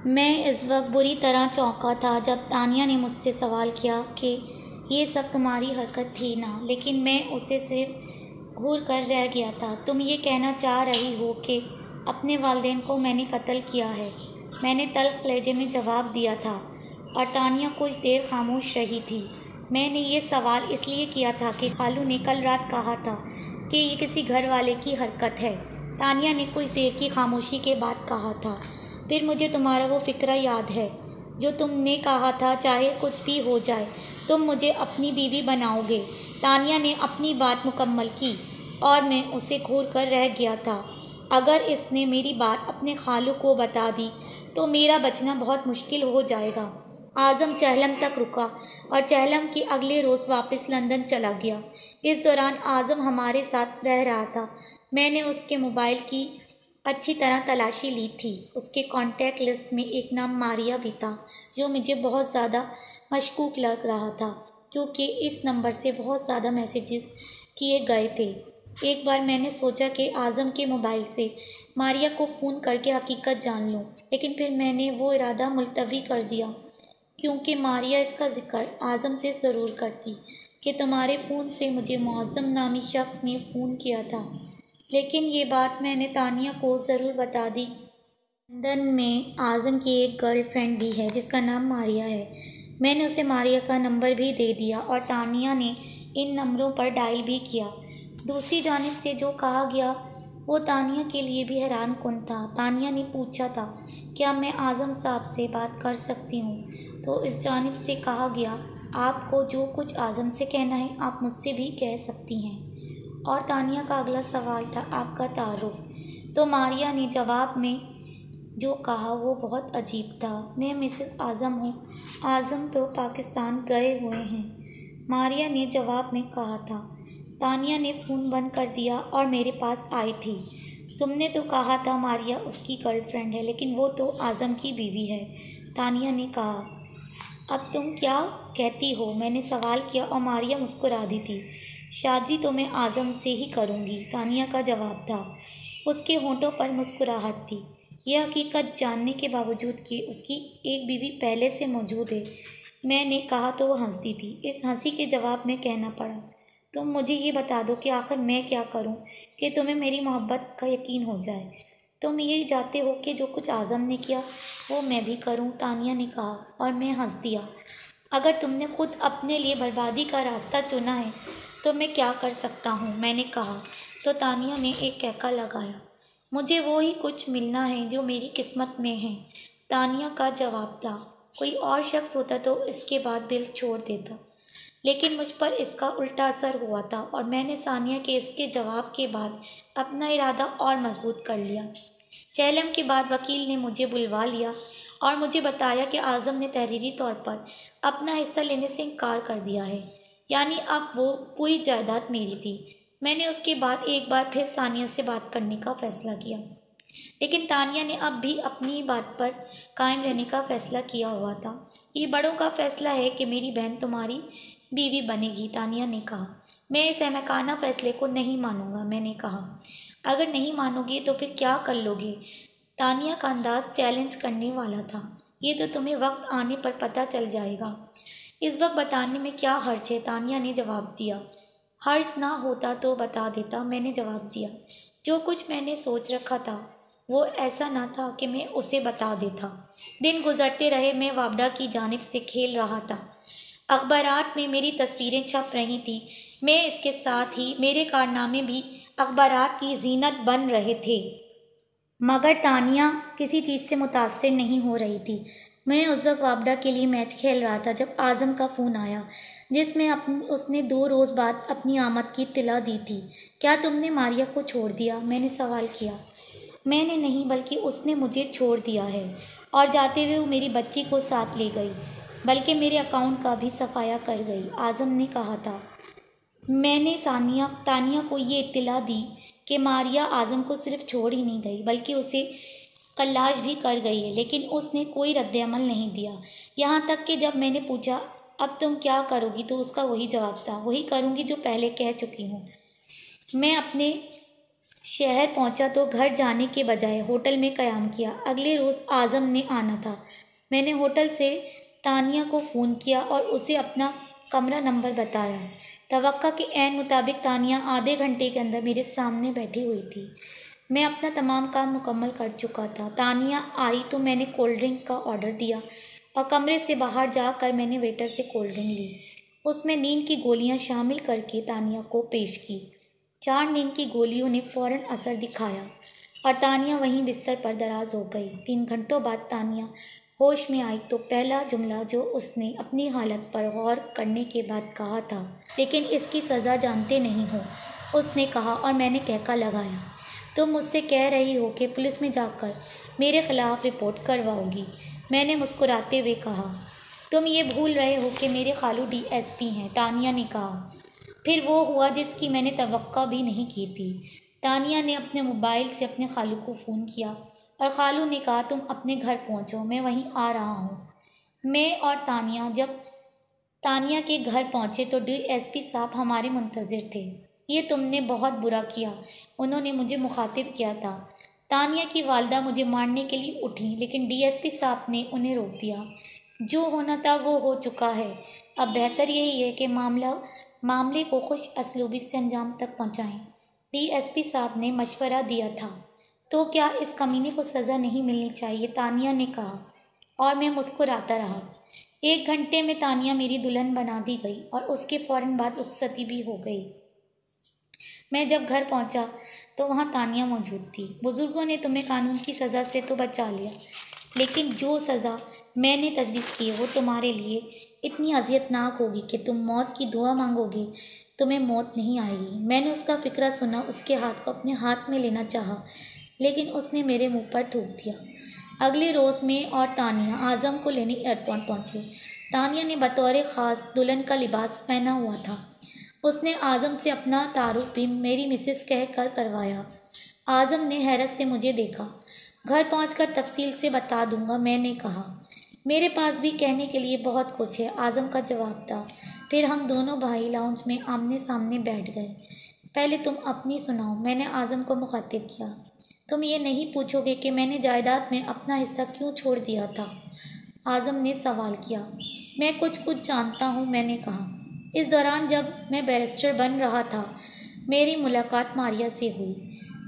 میں اس وقت بری طرح چونکا تھا جب تانیہ نے مجھ سے سوال کیا کہ یہ سب تمہاری حرکت تھی نا، لیکن میں اسے صرف گھور کر رہ گیا تھا۔ تم یہ کہنا چاہ رہی ہو کہ اپنے والدین کو میں نے قتل کیا ہے؟ میں نے تلخ لہجے میں جواب دیا تھا، اور تانیہ کچھ دیر خاموش رہی تھی۔ میں نے یہ سوال اس لیے کیا تھا کہ خالو نے کل رات کہا تھا کہ یہ کسی گھر والے کی حرکت ہے۔ تانیہ نے کچھ دیر کی خاموشی کے بعد کہا تھا، پھر مجھے تمہارا وہ فقرہ یاد ہے جو تم نے کہا تھا چاہے کچھ بھی ہو جائے تم مجھے اپنی بیوی بناؤ گے۔ تانیہ نے اپنی بات مکمل کی اور میں اسے گھور کر رہ گیا تھا۔ اگر اس نے میری بات اپنے خالو کو بتا دی تو میرا بچنا بہت مشکل ہو جائے گا۔ اعظم چہلم تک رکا اور چہلم کے اگلے روز واپس لندن چلا گیا۔ اس دوران اعظم ہمارے ساتھ رہ رہا تھا۔ میں نے اس کے موبائل کی اچھی طرح تلاشی لی تھی۔ اس کے کانٹیکٹ لسٹ میں ایک نام ماریا بھی تھا، جو مجھے بہت زیادہ مشکوک لگ رہا تھا کیونکہ اس نمبر سے بہت زیادہ میسیجز کیے گئے تھے۔ ایک بار میں نے سوچا کہ اعظم کے موبائل سے ماریا کو فون کر کے حقیقت جان لوں، لیکن پھر میں نے وہ ارادہ ملتوی کر دیا کیونکہ ماریا اس کا ذکر اعظم سے ضرور کرتی کہ تمہارے فون سے مجھے معظم نامی شخص نے فون کیا تھا۔ لیکن یہ بات میں نے تانیہ کو ضرور بتا دی۔ لندن میں اعظم کی ایک گرل فرینڈ بھی ہے جس کا نام ماریا ہے۔ میں نے اسے ماریا کا نمبر بھی دے دیا اور تانیہ نے ان نمبروں پر ڈائل بھی کیا۔ دوسری جانب سے جو کہا گیا وہ تانیہ کے لیے بھی حیران کن تھا۔ تانیہ نے پوچھا تھا، کیا میں اعظم صاحب سے بات کر سکتی ہوں؟ تو اس جانب سے کہا گیا، آپ کو جو کچھ اعظم سے کہنا ہے آپ مجھ سے بھی کہہ سکتی ہیں۔ اور تانیہ کا اگلا سوال تھا، آپ کا تعارف؟ تو ماریا نے جواب میں جو کہا وہ بہت عجیب تھا، میں مسز اعظم ہوں۔ اعظم تو پاکستان گئے ہوئے ہیں، ماریا نے جواب میں کہا تھا۔ تانیہ نے فون بند کر دیا اور میرے پاس آئی تھی۔ تم نے تو کہا تھا ماریا اس کی گرل فرینڈ ہے، لیکن وہ تو اعظم کی بیوی ہے، تانیہ نے کہا۔ اب تم کیا کہتی ہو؟ میں نے سوال کیا اور ماریا مسکرا دی تھی۔ شادی تو میں اعظم سے ہی کروں گی، تانیہ کا جواب تھا۔ اس کے ہونٹوں پر مسکراہٹ تھی، یہ حقیقت جاننے کے باوجود کہ اس کی ایک بیوی پہلے سے موجود ہے۔ میں نے کہا تو وہ ہنس دی تھی۔ اس ہنسی کے جواب میں کہنا پڑا، تم مجھے یہ بتا دو کہ آخر میں کیا کروں کہ تمہیں میری محبت کا یقین ہو جائے؟ تم یہ چاہتے ہو کہ جو کچھ اعظم نے کیا وہ میں بھی کروں، تانیہ نے کہا اور میں ہنس دیا۔ اگر تم نے خود اپنے لیے بربادی کا راستہ چنا ہے تو میں کیا کر سکتا ہوں، میں نے کہا۔ تو تانیہ نے ایک کہکا لگایا، مجھے وہی کچھ ملنا ہے جو میری قسمت میں ہے، تانیہ کا جواب تھا۔ کوئی اور شخص ہوتا تو اس کے بعد دل چھوڑ دیتا، لیکن مجھ پر اس کا الٹا اثر ہوا تھا اور میں نے ثانیہ کے اس کے جواب کے بعد اپنا ارادہ اور مضبوط کر لیا۔ چہلم کے بعد وکیل نے مجھے بلوا لیا اور مجھے بتایا کہ اعظم نے تحریری طور پر اپنا حصہ لینے سے انکار کر دیا ہے، یعنی اب وہ پوری جائیداد میری تھی۔ میں نے اس کے بعد ایک بار پھر ثانیہ سے بات کرنے کا فیصلہ کیا، لیکن تانیہ نے اب بھی اپنی بات پر قائم رہنے کا فیصلہ کیا ہوا تھا۔ یہ بڑوں کا فیصلہ ہے کہ میری بہن تمہاری بیوی بنے گی، تانیہ نے کہا۔ میں اس احمقانہ فیصلے کو نہیں مانوں گا، میں نے کہا۔ اگر نہیں مانو گے تو پھر کیا کر لو گے؟ تانیہ کا انداز چیلنج کرنے والا تھا۔ یہ تو تمہیں وقت آنے پر پتہ چل جائے گا، اس وقت بتانے میں کیا حرج ہے، تانیہ نے جواب دیا۔ حرج نہ ہوتا تو بتا دیتا، میں نے جواب دیا۔ جو کچھ میں نے سوچ رکھا تھا وہ ایسا نہ تھا کہ میں اسے بتا دیتا۔ دن گزرتے رہے، میں وابڈا کی جانب سے کھیل رہا تھا، اخبارات میں میری تصویریں چھپ رہی تھیں، میں اس کے ساتھ ہی میرے کارنامے بھی اخبارات کی زینت بن رہے تھے۔ مگر تانیہ کسی چیز سے متاثر نہیں ہو رہی تھی۔ میں اس وقت وابڈا کے لیے میچ کھیل رہا تھا جب اعظم کا فون آیا، جس میں اس نے 2 روز بعد اپنی آمد کی اطلاع دی تھی۔ کیا تم نے ماریا کو چھوڑ دیا؟ میں نے سوال کیا۔ میں نے نہیں، بلکہ اس نے مجھے چھوڑ دیا ہے، اور جاتے ہوئے وہ میری بچی کو ساتھ لے گئی، بلکہ میرے اکاؤنٹ کا بھی صفایا کر گئی، اعظم نے کہا تھا۔ میں نے تانیہ کو یہ اطلاع دی کہ ماریا اعظم کو صرف چھوڑ ہی نہیں گئی بلکہ اسے کلاش بھی کر گئی ہے، لیکن اس نے کوئی رد عمل نہیں دیا، یہاں تک کہ جب میں نے پوچھا اب تم کیا کرو گی تو اس کا وہی جواب تھا، وہی کروں گی جو پہلے کہہ چکی ہوں۔ میں اپنے شہر پہنچا تو گھر جانے کے بجائے ہوٹل میں قیام کیا۔ اگلے روز اعظم نے آنا تھا۔ میں نے ہوٹل سے تانیہ کو فون کیا اور اسے اپنا کمرہ نمبر بتایا۔ توقع کے عین مطابق تانیہ آدھے گھنٹے کے اندر میرے سامنے بیٹھی ہوئی تھی۔ میں اپنا تمام کام مکمل کر چکا تھا۔ تانیہ آئی تو میں نے کولڈ ڈرنک کا آرڈر دیا اور کمرے سے باہر جا کر میں نے ویٹر سے کولڈ ڈرنک لی۔ اس میں نیند کی گولیاں شامل کر کے تانیہ کو پیش کی۔ 4 نیند کی گولیوں نے فوراً اثر دکھایا اور تانیہ وہیں بستر پر دراز ہو گئی۔ 3 گھنٹوں بعد تانیہ ہوش میں آئی تو پہلا جملہ جو اس نے اپنی حالت پر غور کرنے کے بعد کہا تھا، لیکن اس کی سزا جانتے نہیں ہو، اس نے کہا اور میں نے کہکا لگایا، تم مجھ سے کہہ رہی ہو کہ پولیس میں جا کر میرے خلاف رپورٹ کرواؤ گی؟ میں نے مسکراتے ہوئے کہا، تم یہ بھول رہے ہو کہ میرے خالو DSP ہیں، تانیہ نے کہا۔ پھر وہ ہوا جس کی میں نے توقع بھی نہیں کی تھی۔ تانیہ نے اپنے موبائل سے اپنے خالو کو فون کیا اور خالو نے کہا، تم اپنے گھر پہنچو، میں وہیں آ رہا ہوں۔ میں اور تانیہ جب تانیہ کے گھر پہنچے تو DSP صاحب ہمارے منتظر تھے۔ یہ تم نے بہت برا کیا، انہوں نے مجھے مخاطب کیا تھا۔ تانیہ کی والدہ مجھے مارنے کے لیے اٹھیں لیکن DSP صاحب نے انہیں روک دیا۔ جو ہونا تھا وہ ہو چکا ہے، اب بہتر یہی ہے کہ معاملے کو خوش اسلوبی سے انجام تک پہنچائیں۔ DSP صاحب نے مشورہ دیا تھا، تو کیا اس کمینے کو سزا نہیں ملنی چاہیے؟ تانیہ نے کہا اور میں مسکراتا رہا۔ 1 گھنٹے میں تانیہ میری دلہن بنا دی گئی اور اس کے فوراً بعد رخصتی بھی ہو گئی۔ میں جب گھر پہنچا تو وہاں تانیہ موجود تھی۔ بزرگوں نے تمہیں قانون کی سزا سے تو بچا لیا، لیکن جو سزا میں نے تجویز کی وہ تمہارے لیے اتنی اذیت ناک ہوگی کہ تم موت کی دعا مانگو گے، تمہیں موت نہیں آئے گی۔ میں نے اس کا فقرہ سنا، اس کے ہاتھ کو اپنے ہاتھ میں لینا چاہا، لیکن اس نے میرے منہ پر تھوک دیا۔ اگلے روز میں اور تانیہ اعظم کو لینے ایئرپورٹ پہنچے۔ تانیہ نے بطور خاص دلہن کا لباس پہنا ہوا تھا۔ اس نے اعظم سے اپنا تعارف بھی میری مسز کہہ کر کروایا۔ اعظم نے حیرت سے مجھے دیکھا۔ گھر پہنچ کر تفصیل سے بتا دوں گا، میں نے کہا۔ میرے پاس بھی کہنے کے لیے بہت کچھ ہے، اعظم کا جواب تھا۔ پھر ہم دونوں بھائی لاؤنج میں آمنے سامنے بیٹھ گئے۔ پہلے تم اپنی سناؤ، میں نے اعظم کو مخاطب کیا۔ تم یہ نہیں پوچھو گے کہ میں نے جائیداد میں اپنا حصہ کیوں چھوڑ دیا تھا؟ اعظم نے سوال کیا۔ میں کچھ جانتا ہوں، میں نے کہا۔ اس دوران جب میں بیرسٹر بن رہا تھا میری ملاقات ماریا سے ہوئی۔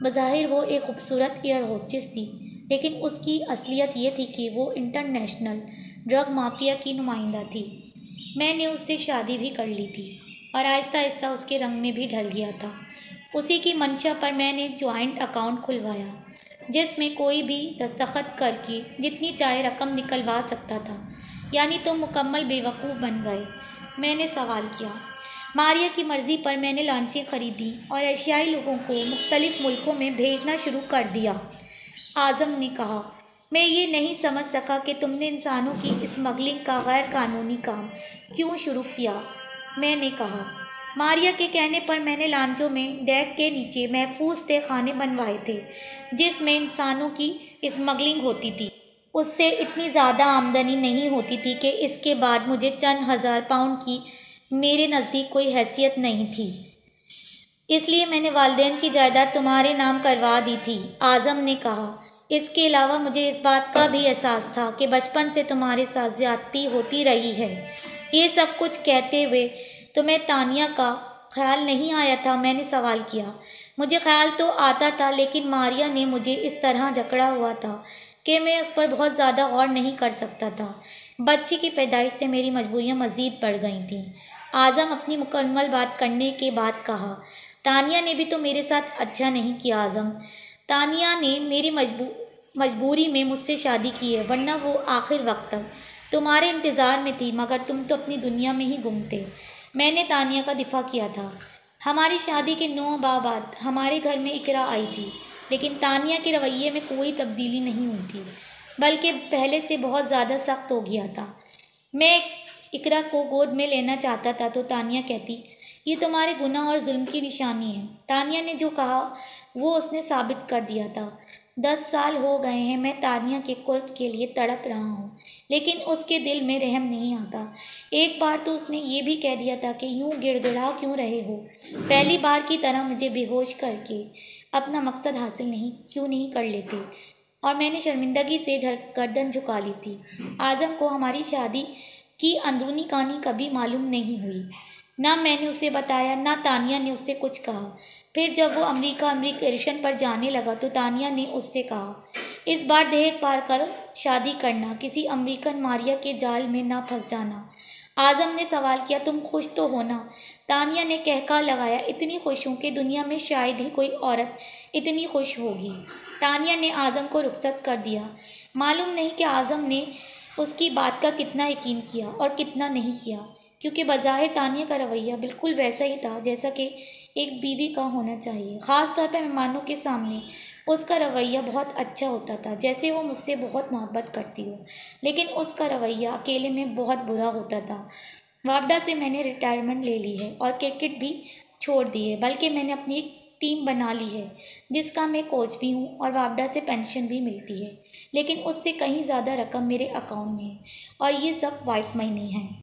بظاہر وہ ایک خوبصورت ایئر ہوسٹس تھی، لیکن اس کی اصلیت یہ تھی کہ وہ انٹرنیشنل ڈرگ مافیا کی نمائندہ تھی۔ میں نے اس سے شادی بھی کر لی تھی اور آہستہ آہستہ اس کے رنگ میں بھی ڈھل گیا تھا۔ اسی کی منشا پر میں نے جوائنٹ اکاؤنٹ کھلوایا، جس میں کوئی بھی دستخط کر کے جتنی چاہے رقم نکلوا سکتا تھا۔ یعنی تم مکمل بے وقوف بن گئے؟ میں نے سوال کیا۔ ماریا کی مرضی پر میں نے لانچیں خریدی اور ایشیائی لوگوں کو مختلف ملکوں میں بھیجنا شروع کر دیا۔ اعظم نے کہا، میں یہ نہیں سمجھ سکا کہ تم نے انسانوں کی اسمگلنگ کا غیر قانونی کام کیوں شروع کیا؟ میں نے کہا، ماریا کے کہنے پر میں نے لانچوں میں ڈیک کے نیچے محفوظ تہہ خانے بنوائے تھے جس میں انسانوں کی اسمگلنگ ہوتی تھی۔ اس سے اتنی زیادہ آمدنی نہیں ہوتی تھی کہ اس کے بعد مجھے چند ہزار پاؤنڈ کی میرے نزدیک کوئی حیثیت نہیں تھی۔ اس لیے میں نے والدین کی جائیداد تمہارے نام کروا دی تھی، اعظم نے کہا۔ اس کے علاوہ مجھے اس بات کا بھی احساس تھا کہ بچپن سے تمہارے ساتھ زیادتی ہوتی رہی ہے۔ یہ سب کچھ کہتے ہوئے تمہیں تانیہ کا خیال نہیں آیا تھا؟ میں نے سوال کیا۔ مجھے خیال تو آتا تھا، لیکن ماریا نے مجھے اس طرح جکڑا ہوا تھا کہ میں اس پر بہت زیادہ غور نہیں کر سکتا تھا۔ بچے کی پیدائش سے میری مجبوریاں مزید بڑھ گئی تھیں۔ اعظم اپنی مکمل بات کرنے کے بعد کہا، تانیہ نے بھی تو میرے ساتھ اچھا نہیں کیا اعظم۔ تانیہ نے میری مجبوری میں مجھ سے شادی کی ہے، ورنہ وہ آخر وقت تک تمہارے انتظار میں تھی، مگر تم تو اپنی دنیا میں ہی گم تھے۔ میں نے تانیہ کا دفاع کیا تھا۔ ہماری شادی کے 9 ماہ بعد ہمارے گھر میں اقرا آئی تھی، لیکن تانیہ کے رویے میں کوئی تبدیلی نہیں ہوئی تھی، بلکہ پہلے سے بہت زیادہ سخت ہو گیا تھا۔ میں اقرا کو گود میں لینا چاہتا تھا تو تانیہ کہتی، یہ تمہارے گناہ اور ظلم کی نشانی ہے۔ تانیہ نے جو کہا وہ اس نے ثابت کر دیا تھا۔ 10 سال ہو گئے ہیں میں تانیہ کے قرب کے لیے تڑپ رہا ہوں، لیکن اس کے دل میں رحم نہیں آتا۔ ایک بار تو اس نے یہ بھی کہہ دیا تھا کہ یوں گڑ گڑا کیوں رہے ہو، پہلی بار کی طرح مجھے بے ہوش کر کے۔ اپنا مقصد حاصل کیوں نہیں کر لیتے؟ اور میں نے شرمندگی سے گردن جھکا لی تھی۔ اعظم کو ہماری شادی کی اندرونی کہانی کبھی معلوم نہیں ہوئی۔ نہ میں نے اسے بتایا، نہ تانیہ نے اس سے کچھ کہا۔ پھر جب وہ امیگریشن پر جانے لگا تو تانیہ نے اس سے کہا، اس بار دہیج پار کر شادی کرنا، کسی امریکن ماریا کے جال میں نہ پھنس جانا۔ اعظم نے سوال کیا، تم خوش تو ہو نا؟ تانیہ نے کہکہا لگایا، اتنی خوش ہوں کہ دنیا میں شاید ہی کوئی عورت اتنی خوش ہوگی۔ تانیہ نے اعظم کو رخصت کر دیا۔ معلوم نہیں کہ اعظم نے اس کی بات کا کتنا یقین کیا اور کتنا نہیں کیا، کیونکہ بظاہر تانیہ کا رویہ بالکل ویسا ہی تھا جیسا کہ ایک بیوی کا ہونا چاہیے۔ خاص طور پر مہمانوں کے سامنے اس کا رویہ بہت اچھا ہوتا تھا، جیسے وہ مجھ سے بہت محبت کرتی ہو، لیکن اس کا رویہ اکیلے میں بہت برا ہوتا تھا۔ وابڈا سے میں نے ریٹائرمنٹ لے لی ہے اور کرکٹ بھی چھوڑ دی ہے، بلکہ میں نے اپنی ایک ٹیم بنا لی ہے جس کا میں کوچ بھی ہوں، اور وابڈا سے پینشن بھی ملتی ہے، لیکن اس سے کہیں زیادہ رقم میرے اکاؤنٹ میں ہے، اور یہ سب وائٹ منی ہے۔